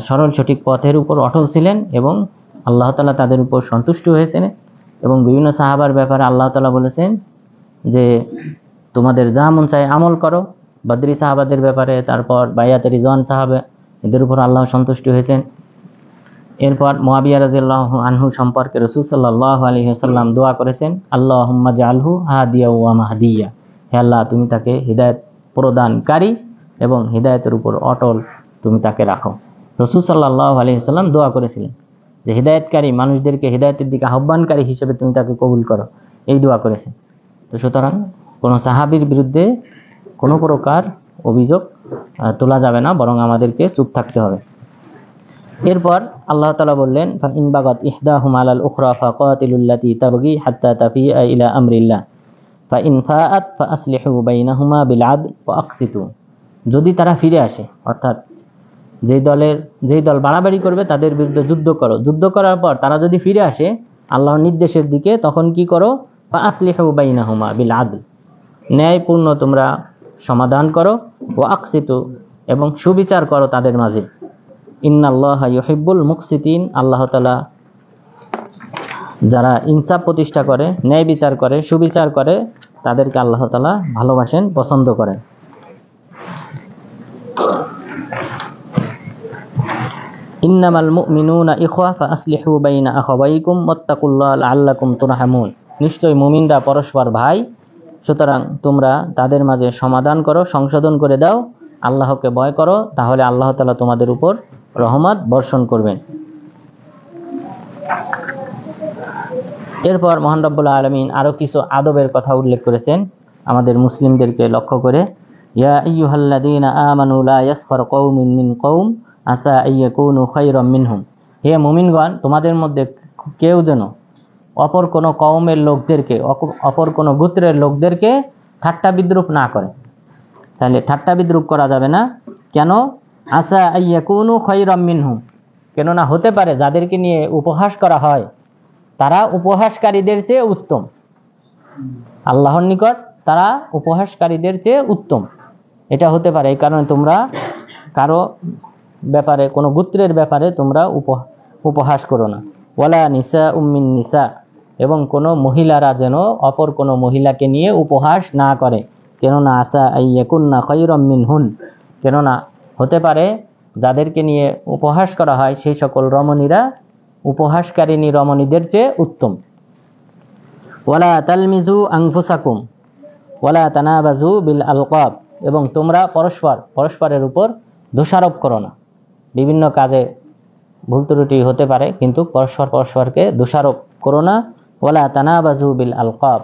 সরল সঠিক পথের উপর অটল ছিলেন এবং আল্লাহ তাআলা তাদের উপর সন্তুষ্ট হয়েছেন। এবং বিভিন্ন সাহাবার ব্যাপারে আল্লাহ তাআলা বলেছেন যে তোমাদের যা মন চায় আমল করো। বদরি সাহাবাদের ব্যাপারে, তারপর বাইয়াতে রিজওয়ান সাহাবা, এদের উপর আল্লাহ সন্তুষ্ট হয়েছেন। এরপর মুআবিয়া রাদিয়াল্লাহু আনহু সম্পর্কে রাসূল সাল্লাল্লাহু আলাইহি ওয়াসাল্লাম দোয়া করেছেন, আল্লাহুম্মা জাআলহু হাদিয়া ওয়া মাহদিয়া, হে আল্লাহ তুমি তাকে হিদায়াত প্রদানকারী এবং হিদায়াতের উপর অটল তুমি তাকে রাখো। রাসূল সাল্লাল্লাহু আলাইহি ওয়াসাল্লাম দোয়া করেছিলেন যে হিদায়াতকারী মানুষদেরকে হিদায়াতের দিকে আহ্বানকারী হিসেবে তুমি তাকে কবুল করো, এই দোয়া করেছেন। তো সুতরাং কোনো সাহাবীর বিরুদ্ধে কোনো প্রকার অভিযোগ তোলা যাবে না, বরং আমাদেরকে চুপ থাকতে হবে। এরপর আল্লাহ তাআলা বললেন, ফাইন বাগাত ইহদাহুমা আলাল উখরা ফাকাতিলুল্লাতী তাবগী হাত্তা তাফিআ ইলা আমরিল্লাহ ফাইন ফাআত ফাআসলিহু বাইনাহুমা বিল আদল ওয়া আকসিতু, যদি তারা ফিরে আসে, অর্থাৎ যেই দল বাড়াবাড়ি করবে তাদের বিরুদ্ধে যুদ্ধ করো, যুদ্ধ করার পর তারা যদি ফিরে আসে আল্লাহর নির্দেশের দিকে, তখন কি করো? ফাআসলিহু বাইনাহুমা বিল আদল, ন্যায়পূর্ণ তোমরা সমাধান করো, ওয়া আকসিতু এবং সুবিচার করো তাদের মাঝে। ইন্নাল্লাহা ইউহিব্বুল মুকসিতিন, আল্লাহ তাআলা যারা ইনসাফ প্রতিষ্ঠা করে, ন্যায় বিচার করে, সুবিচার করে, তাদেরকে আল্লাহ তাআলা ভালোবাসেন, পছন্দ করেন। ইন্নামাল মুমিনুনা ইখওয়া ফাআসলিহু বাইনা আখাওয়াইকুম ওয়াত্তাকুল্লাহ লাআল্লাকুম তুরহামুন। নিশ্চয় মুমিনরা পরস্পর ভাই, সুতরাং তোমরা তাদের মাঝে সমাধান করো, সংশোধন করে দাও, আল্লাহকে ভয় করো, তাহলে আল্লাহ তাআলা তোমাদের উপর রহমত বর্ষণ করবেন। এরপর মহান রব্বুল আলামিন আরো কিছু আদবের কথা উল্লেখ করেছেন আমাদের মুসলিমদেরকে লক্ষ্য করে। ইয়া আইয়ুহাল্লাযীনা আমানু লা ইয়াসখার কওমুন মিন কওম আসা আইয়াকুনু খায়রাম মিনহুম। হে মুমিনগণ, তোমাদের মধ্যে কেউ যেন অপর কোনো কওমের লোকদেরকে, অপর কোনো গোত্রের লোকদেরকে ঠাট্টা বিদ্রুপ না করে। তাহলে ঠাট্টা বিদ্রুপ করা যাবে না। কেন? আসা আইয়াকুনু খায়রাম মিনহুম, কেননা হতে পারে যাদেরকে নিয়ে উপহাস করা হয় তারা উপহাসকারীদের চেয়ে উত্তম। আল্লাহর নিকট তারা উপহাসকারীদের চেয়ে উত্তম, এটা হতে পারে। এই কারণে তোমরা কারো ব্যাপারে, কোনো গোত্রের ব্যাপারে তোমরা উপহাস করো না। ওয়ালা নিসা উম্মিন নিসা, এবং কোনো মহিলারা যেন অপর কোনো মহিলাকে নিয়ে উপহাস না করে। কেননা আসা আইয়াকুন্না খায়রাম মিনহুন, কেননা হতে পারে যাদেরকে নিয়ে উপহাস করা হয় সেই সকল রমণীরা উপহাসকারিণী রমণীদের চেয়ে উত্তম। ওয়ালা তালমিজু আনফুসাকুম ওয়ালা তানাবাজু বিল আলকাব, এবং তোমরা পরস্পরের উপর দোষারোপ করো না। বিভিন্ন কাজে ভুল ত্রুটি হতে পারে, কিন্তু পরস্পরকে দোষারোপ করো না। ওয়ালা তানাবাজু বিল আলকাব,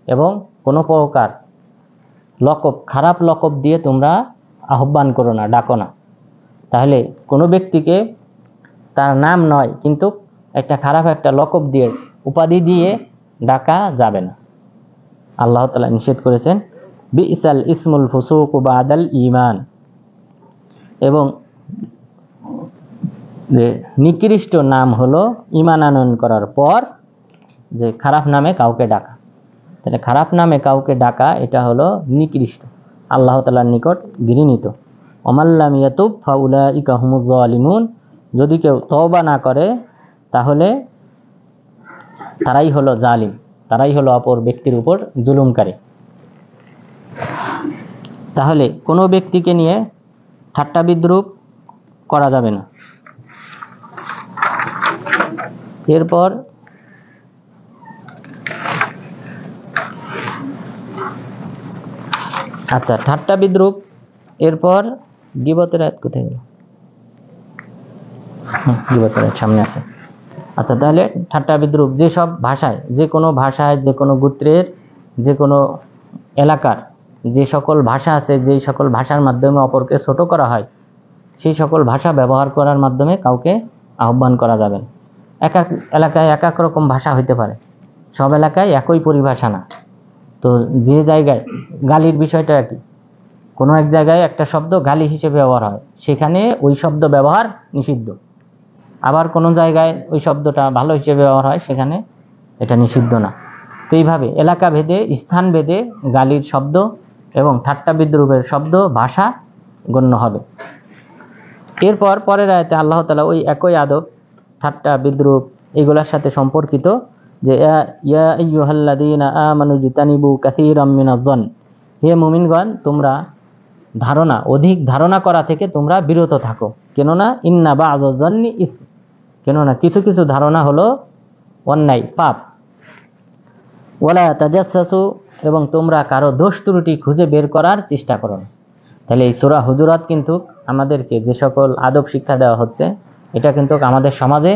এবং কোনো প্রকার লকব, খারাপ লকব দিয়ে তোমরা আহ্বান করো না, ডাকো না। তাহলে কোনো ব্যক্তিকে তার নাম নয় কিন্তু একটা খারাপ একটা লকব দিয়ে, উপাধি দিয়ে ডাকা যাবে না। আল্লাহ তাআলা নিষেধ করেছেন বিইসাল ইসমুল ফুসুকু বাদাল ঈমান, এবং যে নিকৃষ্ট নাম হলো ঈমান আনয়ন করার পর যে খারাপ নামে কাউকে ডাকা। তাহলে খারাপ নামে কাউকে ডাকা এটা হলো নিকৃষ্ট, আল্লাহ তাআলার নিকট ঘৃণিত। ওমাল্লাম ইয়াতুব ফাউলাইকা হুমুজ জালিমুন, যদি কেউ তওবা না করে তাহলে তারাই হলো জালিম, তারাই হলো অপর ব্যক্তির উপর জুলুমকারী। তাহলে কোনো ব্যক্তিকে নিয়ে ঠাট্টা বিদ্রুপ করা যাবে না। এরপর আচ্ছা, ঠাট্টা বিদ্রুপ, এরপর গীবতের আয়াত কোথায় গেল? গীবতের আয়াত সামনে আছে। আচ্ছা, তাহলে ঠাট্টা বিদ্রুপ যেসব ভাষায়, যে কোনো ভাষায়, যে কোনো গোত্রের, যে কোনো এলাকার যে সকল ভাষা আছে, যেই সকল ভাষার মাধ্যমে অপরকে ছোট করা হয়, সেই সকল ভাষা ব্যবহার করার মাধ্যমে কাউকে আহ্বান করা যাবে না। এক এক এলাকায় এক এক রকম ভাষা হইতে পারে, সব এলাকায় একই পরিভাষা না। তো যে জায়গায় গালির বিষয়টা একই, কোনো এক জায়গায় একটা শব্দ গালি হিসেবে ব্যবহার হয়, সেখানে ওই শব্দ ব্যবহার নিষিদ্ধ। আবার কোনো জায়গায় ওই শব্দটা ভালো হিসেবে ব্যবহার হয়, সেখানে এটা নিষিদ্ধ না। তো এইভাবে এলাকা ভেদে, স্থান ভেদে গালির শব্দ এবং ঠাট্টা বিদ্রুপের শব্দ, ভাষা গণ্য হবে। এরপর পরের আয়াতে আল্লাহ তাআলা ওই একই আদব, ঠাট্টা বিদ্রুপ এগুলোর সাথে সম্পর্কিত, যে ইয়া আইয়ুহাল্লাযীনা আমানু জিতানিবু কাসীরাম মিনাজ-যন, হে মুমিনগণ, তোমরা অধিক ধারণা করা থেকে তোমরা বিরত থাকো। কেননা ইন্না বা'যায-যন্নি ইসম, কেননা কিছু কিছু ধারণা হলো অন্যায়, পাপ। ওয়ালা তাজাসসু, এবং তোমরা কারো দোষ ত্রুটি খুঁজে বের করার চেষ্টা করো না। তাহলে এই সূরা হুজুরাত কিন্তু আমাদেরকে যে সকল আদব শিক্ষা দেওয়া হচ্ছে, এটা কিন্তু আমাদের সমাজে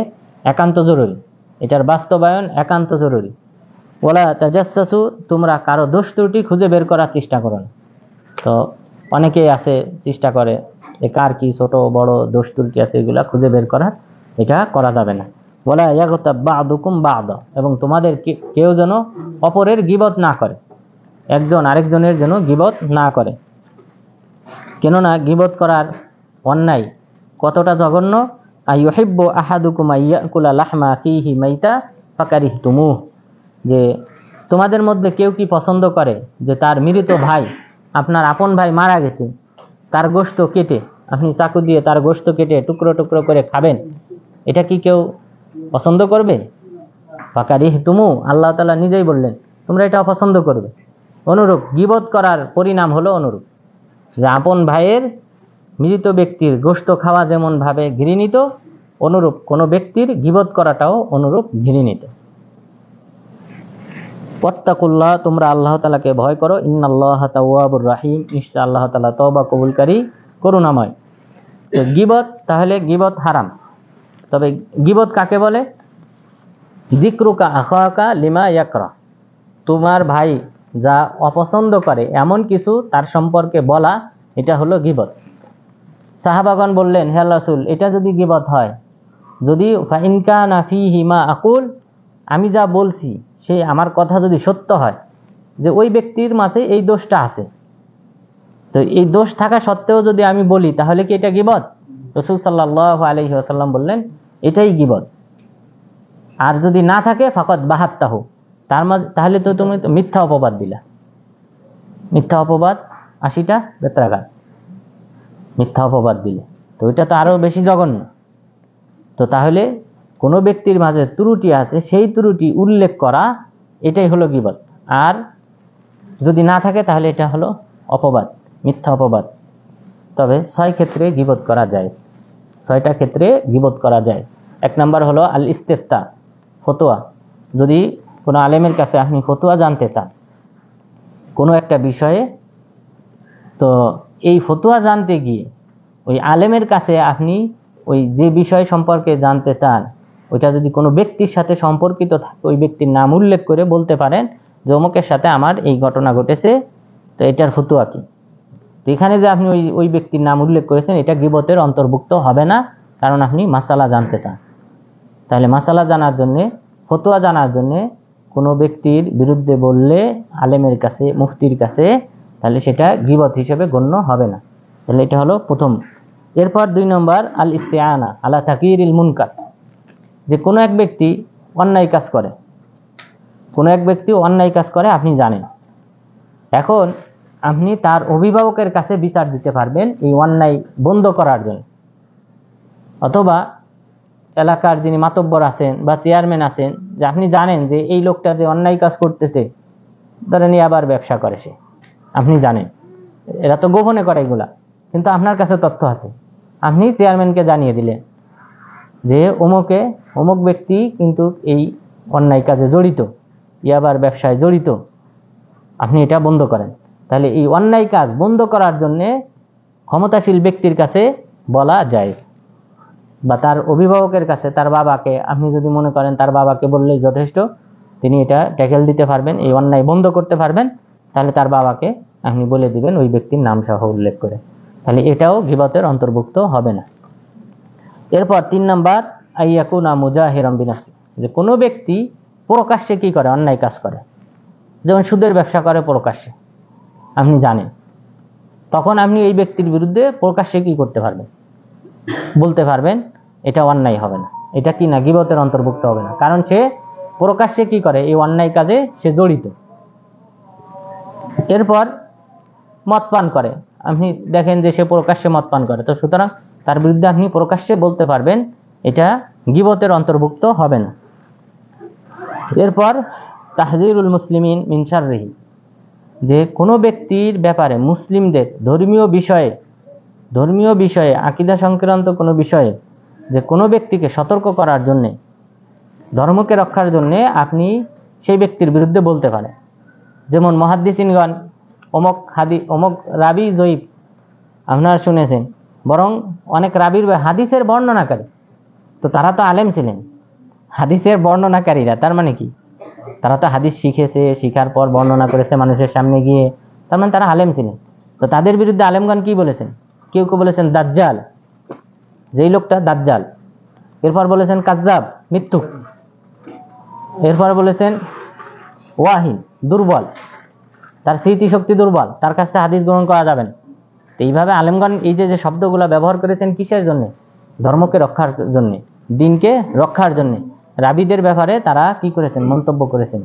একান্ত জরুরি, এটার বাস্তবায়ন একান্ত জরুরি। ওয়ালা তাজাসসু, তোমরা কারো দোষ ত্রুটি খুঁজে বের করার চেষ্টা করো না। তো অনেকেই আছে চেষ্টা করে যে কার কি ছোট বড় দোষ ত্রুটি আছে এগুলা খুঁজে বের করার, এটা করা যাবে না। ওয়ালা ইয়াগতাব বা'দুকুম বা'দা, এবং তোমাদের কেউ যেন অপরের গীবত না করে, একজন আরেকজনের যেন গীবত না করে। কেননা গীবত করার অন্যায় কতটা জঘন্য। আইয়ুহিব্বু আহাদুকুম আইয়াকুলা লাহমা আখিহি মাইতা ফাকারিহতুমুহ, যে তোমাদের মধ্যে কেউ কি পছন্দ করে যে তার মৃত ভাই, আপনার আপন ভাই মারা গেছে, তার গোশত কেটে, আপনি চাকু দিয়ে তার গোশত কেটে টুকরো টুকরো করে খাবেন, এটা কি কেউ পছন্দ করবে? ফাকারিহতুমু, আল্লাহ তাআলা নিজেই বললেন তোমরা এটা অপছন্দ করবে। অনুরূপ গীবত করার পরিণাম হলো অনুরূপ, যে আপন ভাইয়ের মৃত ব্যক্তির গোশত খাওয়া যেমন ভাবে ঘৃণিত, অনুরূপ কোনো ব্যক্তির গীবত করাটাও অনুরূপ ঘৃণিত। ওয়াত্তাকুল্লাহ, তোমরা আল্লাহ তাআলাকে ভয় করো। ইন্নাল্লাহা তাওয়াবুর রাহিম, নিশ্চয় আল্লাহ তাআলা তওবা কবুলকারী করুণাময়। তো গীবত, তাহলে গীবত হারাম। তবে গীবত কাকে বলে? যিকরুকা আখাকা লিমা ইয়াকরা, তোমার ভাই যা অপছন্দ করে এমন কিছু তার সম্পর্কে বলা, এটা হলো গীবত। সাহাবাগণ বললেন, হে আল্লাহর রাসূল, এটা যদি গীবত হয়, যদি ফাইন কানা ফীহি মা আকুল, আমি যা বলছি সেই আমার কথা যদি সত্য হয়, যে ওই ব্যক্তির মাঝে এই দোষটা আছে, তো এই দোষ থাকা সত্ত্বেও যদি আমি বলি, তাহলে কি এটা গীবত? রাসূল সাল্লাল্লাহু আলাইহি ওয়াসাল্লাম বললেন এটাই গীবত। আর যদি না থাকে ফাকাদ বাহাত্তাহু, তার মাঝে তাহলে তো তুমি মিথ্যা অপবাদ দিলা। মিথ্যা অপবাদ 80টা বেত্রাঘাত, মিথ্যা অপবাদ দিলে তো এটা তো আরো বেশি জঘন্য। তো তাহলে কোনো ব্যক্তির মাঝে ত্রুটি আছে, সেই ত্রুটি উল্লেখ করা, এটাই হলো গীবত। আর যদি না থাকে তাহলে এটা হলো অপবাদ, মিথ্যা অপবাদ। তবে 6 ক্ষেত্রে গীবত করা যায়, 6টা ক্ষেত্রে গীবত করা যায়। 1 নাম্বার হলো আল ইস্তিফতা, ফতোয়া। যদি কোনো আলেমের কাছে আপনি ফতোয়া জানতে চান কোনো একটা বিষয়ে, তো এই ফতোয়া জানতে গিয়ে ওই আলেমের কাছে আপনি ওই যে বিষয় সম্পর্কে জানতে চান, ওইটা যদি কোনো ব্যক্তির সাথে সম্পর্কিত থাকে, ওই ব্যক্তির নাম উল্লেখ করে বলতে পারেন যে অমুকের সাথে আমার এই ঘটনা ঘটেছে, তো এটার ফতোয়া কি। তো এখানে যে আপনি ওই ব্যক্তির নাম উল্লেখ করেছেন, এটা গীবতের অন্তর্ভুক্ত হবে না, কারণ আপনি মাসালা জানতে চান। তাহলে মাসালা জানার জন্যে, ফতোয়া জানার জন্যে কোনো ব্যক্তির বিরুদ্ধে বললে আলেমের কাছে, মুফতির কাছে, তাহলে সেটা গীবত হিসেবে গণ্য হবে না। তাহলে এটা হলো প্রথম। এরপর 2 নম্বর আল ইস্তিআনা আলা তাকয়িরিল মুনকার, যে কোনো এক ব্যক্তি অন্যায় কাজ করে, কোনো এক ব্যক্তি অন্যায় কাজ করে আপনি জানেন, এখন আপনি তার অভিভাবকের কাছে বিচার দিতে পারবেন এই অন্যায় বন্ধ করার জন্য। অথবা এলাকার যিনি মাতব্বর আছেন বা চেয়ারম্যান আছেন, যে আপনি জানেন যে এই লোকটা যে অন্যায় কাজ করতেছে, ধরেন আবার ব্যবসা করে সে, আপনি জানেন এরা তো গোপনে করে এগুলা, কিন্তু আপনার কাছে তথ্য আছে, আপনি চেয়ারম্যানকে জানিয়ে দিলেন যে অমুক ব্যক্তি কিন্তু এই অন্যায় কাজে জড়িত, ইয়াবার ব্যবসায় জড়িত, আপনি এটা বন্ধ করেন। তাহলে এই অন্যায় কাজ বন্ধ করার জন্য ক্ষমতাশীল ব্যক্তির কাছে বলা যায়, বা তার অভিভাবকের কাছে, তার বাবাকে, আপনি যদি মনে করেন তার বাবাকে বললেই যথেষ্ট, তিনি এটা ট্যাকেল দিতে পারবেন, এই অন্যায় বন্ধ করতে পারবেন, তাহলে তার বাবাকে আপনি বলে দিবেন ওই ব্যক্তির নাম সহ উল্লেখ করে, তাহলে এটাও গীবতের অন্তর্ভুক্ত হবে না। এরপর 3 নাম্বার আইয়াকুনা মুজাহিরাম বিনাফসি, যে কোনো ব্যক্তি প্রকাশ্যে কি করে, অন্যায় কাজ করে, যেমন সুদের ব্যবসা করে প্রকাশ্যে, আপনি জানেন, তখন আপনি এই ব্যক্তির বিরুদ্ধে প্রকাশ্যে কি করতে পারবেন, বলতে পারবেন, এটা অন্যায় হবে না, এটা কি না গীবতের অন্তর্ভুক্ত হবে না, কারণ সে প্রকাশ্যে কি করে, এই অন্যায় কাজে সে জড়িত। এরপর মদ পান করে, আপনি দেখেন যে সে প্রকাশ্যে মদ পান করে, তো সুতরাং তার বিরুদ্ধে আপনি প্রকাশ্যে বলতে পারবেন, এটা গীবতের অন্তর্ভুক্ত হবে না। এরপর তাহযীরুল মুসলিমিন মিন শাররিহি, যে কোনো ব্যক্তির ব্যাপারে মুসলিমদের ধর্মীয় বিষয়ে আকীদা সংক্রান্ত কোনো বিষয়ে যে কোনো ব্যক্তিকে সতর্ক করার জন্য, ধর্মকে রক্ষার জন্য আপনি সেই ব্যক্তির বিরুদ্ধে বলতে পারেন। যেমন মুহাদ্দিসিনগণ অমুক রাবি জয়ীফ, আপনারা শুনেছেন, বরং অনেক রাবির হাদিসের বর্ণনাকারী, তো তারা তো আলেম ছিলেন, হাদিসের বর্ণনাকারীরা তার মানে কি, তারা তো হাদিস শিখেছে, শিখার পর বর্ণনা করেছে মানুষের সামনে গিয়ে, তার মানে তারা আলেম ছিলেন। তো তাদের বিরুদ্ধে আলেমগণ কি বলেছেন, কেউ বলেছেন দাজ্জাল, যেই লোকটা দাজ্জাল, এরপর বলেছেন কাজ্জাব, মিথ্যুক, এরপর বলেছেন ওয়াহিন, দুর্বল, তার স্মৃতিশক্তি দুর্বল, তার কাছে হাদিস গ্রহণ করা যাবে না। তো এইভাবে আলেমগণ এই যে শব্দগুলো ব্যবহার করেছেন কিসের জন্য, ধর্মকে রক্ষার জন্য, দিনকে রক্ষার জন্য। রাবিদের ব্যাপারে তারা কি করেছেন, মন্তব্য করেছেন।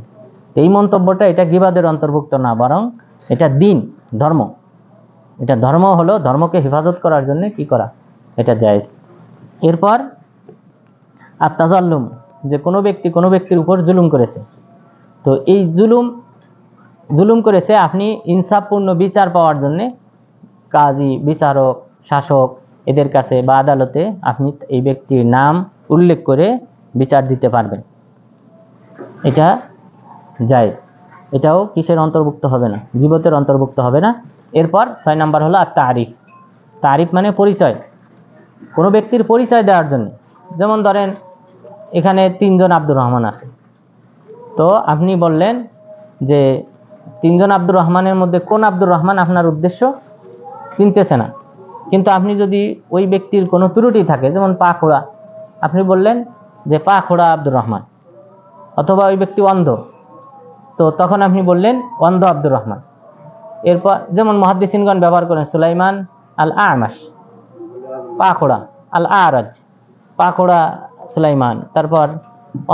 এই মন্তব্যটা এটা গীবতের অন্তর্ভুক্ত না, বরং এটা দিন, ধর্ম, এটা ধর্ম হলো, ধর্মকে হেফাজত করার জন্য কি করা, এটা জায়েজ। এরপর আত-তাযাল্লুম যে কোনো ব্যক্তি কোনো ব্যক্তির উপর জুলুম করেছে, তো এই জুলুম করেছে, আপনি ইনসাফপূর্ণ বিচার পাওয়ার জন্য কাজী, বিচারক, শাসক এদের কাছে বা আদালতে আপনি এই ব্যক্তির নাম উল্লেখ করে বিচার দিতে পারবেন। এটা জায়েজ। এটাও কিসের অন্তর্ভুক্ত হবে না? গীবতের অন্তর্ভুক্ত হবে না। এরপর 6 নাম্বার হলো তারিফ। তারিফ মানে পরিচয়, কোনো ব্যক্তির পরিচয় দেওয়ার জন্য। যেমন ধরেন এখানে 3 জন আব্দুর রহমান আছে, তো আপনি বললেন যে 3 জন আব্দুর রহমানের মধ্যে কোন আব্দুর রহমান আপনার উদ্দেশ্য চিনতেছে না, কিন্তু আপনি যদি ওই ব্যক্তির কোনো ত্রুটি থাকে, যেমন পা খোড়া, আপনি বললেন যে পা খোড়া আব্দুর রহমান, অথবা ওই ব্যক্তি অন্ধ, তো তখন আপনি বললেন অন্ধ আব্দুর রহমান। এরপর যেমন মুহাদ্দিসিনগণ ব্যবহার করেন সুলাইমান আল আমাশ, পা খোড়া, আল আরাজ, পা খোড়া সুলাইমান, তারপর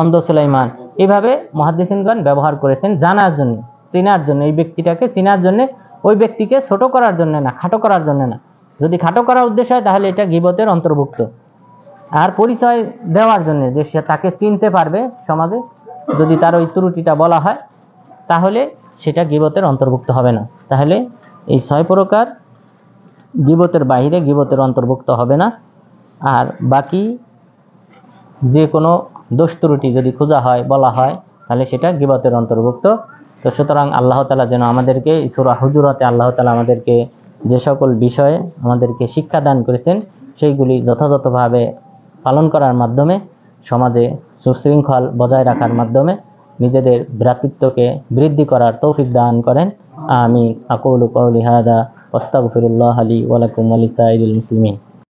অন্ধ সুলাইমান। এইভাবে মুহাদ্দিসিনগণ ব্যবহার করেছেন জানার জন্য, চেনার জন্য, এই ব্যক্তিটাকে চেনার জন্য, ওই ব্যক্তিকে ছোট করার জন্য না, খাটো করার জন্য না। যদি খাটো করার উদ্দেশ্য হয় তাহলে এটা গীবতের অন্তর্ভুক্ত। আর পরিচয় দেওয়ার জন্য, যে সে তাকে চিনতে পারবে সমাজে, যদি তার ওই ত্রুটিটা বলা হয় তাহলে সেটা গীবতের অন্তর্ভুক্ত হবে না। তাহলে এই 6 প্রকার গীবতের বাইরে গীবতের অন্তর্ভুক্ত হবে না। আর বাকি যে কোনো দোষ ত্রুটি যদি খোঁজা হয়, বলা হয়, তাহলে সেটা গীবতের অন্তর্ভুক্ত। তো সুতরাং আল্লাহ তাআলা যেন আমাদেরকে সূরা হুজুরাতে আল্লাহ তাআলা আমাদেরকে যে সকল বিষয়ে আমাদেরকে শিক্ষা দান করেছেন সেইগুলি যথাযথভাবে পালন করার মাধ্যমে সমাজে সুশৃঙ্খল বজায় রাখার মাধ্যমে নিজেদের ভ্রাতৃত্বকে বৃদ্ধি করার তৌফিক দান করেন। আমিন। আকুলু কওলি হাদা ওয়াস্তাগফিরুল্লাহ লি ওয়া লাকুম ওয়া লিসাইরিল মুসলিমিন।